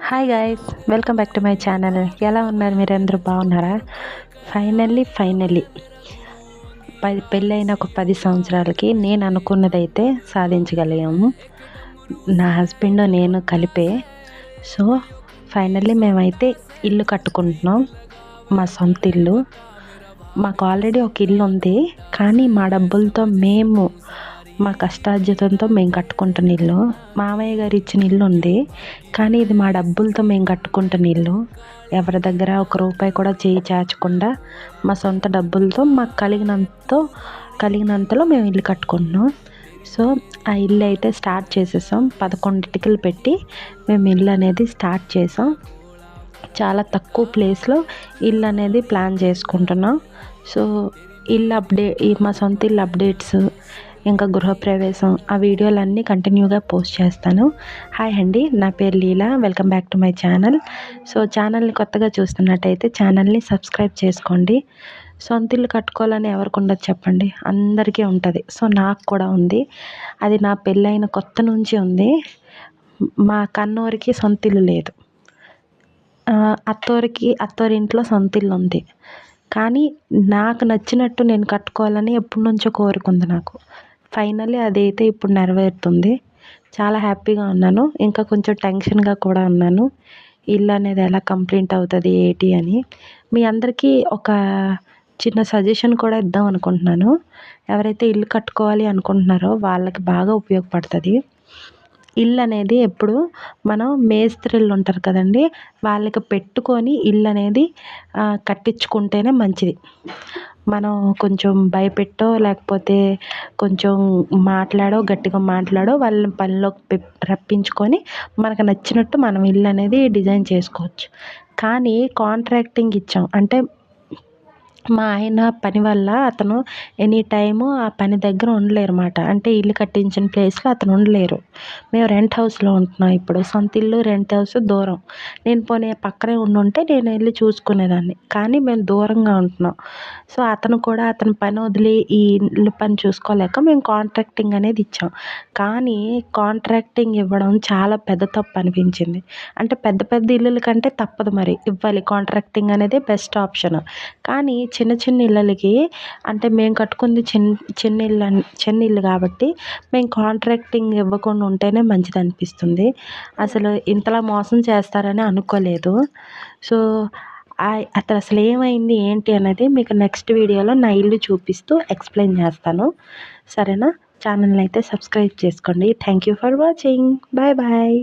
Hi guys, welcome back to my channel. ఎలా ఉన్నారు? మీరందరూ బాగున్నారా? ఫైనల్లీ పెళ్ళైన ఒక 10 సంవత్సరాలకి నేను అనుకున్నదైతే సాధించగలిగాము, నా హస్బెండ్ నేను కలిపే. సో ఫైనల్లీ మేమైతే ఇల్లు కట్టుకుంటున్నాం, మా సొంత ఇల్లు. మాకు ఆల్రెడీ ఒక ఇల్లు ఉంది, కానీ మా డబ్బులతో మా కష్టార్జితంతో మేము కట్టుకుంటున్న ఇల్లు. మామయ్య గారు ఇచ్చిన ఇల్లు ఉంది, కానీ ఇది మా డబ్బులతో మేము కట్టుకుంటున్న ఇల్లు. ఎవరి దగ్గర ఒక రూపాయి కూడా చేయి చాచకుండా మా సొంత డబ్బులతో మాకు కలిగినంతలో మేము ఇల్లు కట్టుకుంటున్నాం. సో ఆ ఇల్లు అయితే స్టార్ట్ చేసేసాం. 11 ఇటుకలు పెట్టి మేము ఇల్లు అనేది స్టార్ట్ చేసాం. చాలా తక్కువ ప్లేస్లో ఇల్లు అనేది ప్లాన్ చేసుకుంటున్నాం. సో మా సొంత ఇల్లు అప్డేట్స్, ఇంకా గృహప్రవేశం, ఆ వీడియోలన్నీ కంటిన్యూగా పోస్ట్ చేస్తాను. హాయ్ అండి, నా పేరు Leela. Welcome back to my channel. So ఛానల్ని కొత్తగా చూస్తున్నట్టయితే ఛానల్ని సబ్స్క్రైబ్ చేసుకోండి. సొంత ఇల్లు కట్టుకోవాలని ఎవరికి ఉండదు చెప్పండి? అందరికీ ఉంటుంది. సో నాకు కూడా ఉంది. అది నా పెళ్ళైన కొత్త నుంచి ఉంది. మా కన్నోరికి సొంత ఇల్లు లేదు, అత్తోరింట్లో సొంత ఇల్లు ఉంది. కానీ నాకు నచ్చినట్టు నేను కట్టుకోవాలని ఎప్పటి నుంచో కోరుకుంది నాకు. ఫైనల్లీ అదైతే ఇప్పుడు నెరవేరుతుంది. చాలా హ్యాపీగా ఉన్నాను, ఇంకా కొంచెం టెన్షన్గా కూడా ఉన్నాను. ఇల్లు అనేది ఎలా కంప్లీట్ అవుతుంది ఏంటి అని. మీ అందరికీ ఒక చిన్న సజెషన్ కూడా ఇద్దాం అనుకుంటున్నాను. ఎవరైతే ఇల్లు కట్టుకోవాలి అనుకుంటున్నారో వాళ్ళకి బాగా ఉపయోగపడుతుంది. ఇల్లు అనేది ఎప్పుడు మనం మేస్త్రీలు ఉంటారు కదండి, వాళ్ళకి పెట్టుకొని ఇల్లు అనేది కట్టించుకుంటేనే మంచిది. మనం కొంచెం భయపెట్టో లేకపోతే కొంచెం గట్టిగా మాట్లాడో వాళ్ళని పనిలోకి రప్పించుకొని మనకు నచ్చినట్టు మనం ఇల్లు అనేది డిజైన్ చేసుకోవచ్చు. కానీ కాంట్రాక్టింగ్ ఇచ్చాం అంటే మా ఆయన పని వల్ల అతను ఎనీ టైము ఆ పని దగ్గర ఉండలేరు అన్నమాట. అంటే ఇల్లు కట్టించిన ప్లేస్లో అతను ఉండలేరు. మేము రెంట్ హౌస్లో ఉంటున్నాం. ఇప్పుడు సొంత ఇల్లు రెంట్ హౌస్ దూరం. నేను పోనీ పక్కనే ఉండుంటే నేను వెళ్ళి చూసుకునేదాన్ని, కానీ మేము దూరంగా ఉంటున్నాం. సో అతను కూడా అతని పని వదిలి ఈ ఇల్లు పని చూసుకోలేక మేము కాంట్రాక్టింగ్ అనేది ఇచ్చాం. కానీ కాంట్రాక్టింగ్ ఇవ్వడం చాలా పెద్ద తప్పు అనిపించింది. అంటే పెద్ద పెద్ద ఇల్లుల కంటే తప్పదు, మరి ఇవ్వాలి. కాంట్రాక్టింగ్ అనేది బెస్ట్ ఆప్షన్. కానీ చిన్న చిన్న ఇళ్ళకి, అంటే మేము కట్టుకుంది చిన్న ఇల్లు కాబట్టి మేము కాంట్రాక్టింగ్ ఇవ్వకుండా ఉంటేనే మంచిది అనిపిస్తుంది. అసలు ఇంతలా మోసం చేస్తారని అనుకోలేదు. సో అసలు ఏమైంది ఏంటి అనేది మీకు నెక్స్ట్ వీడియోలో నా ఇల్లు చూపిస్తూ ఎక్స్ప్లెయిన్ చేస్తాను. సరేనా? ఛానల్ని అయితే సబ్స్క్రైబ్ చేసుకోండి. Thank you for watching. Bye bye.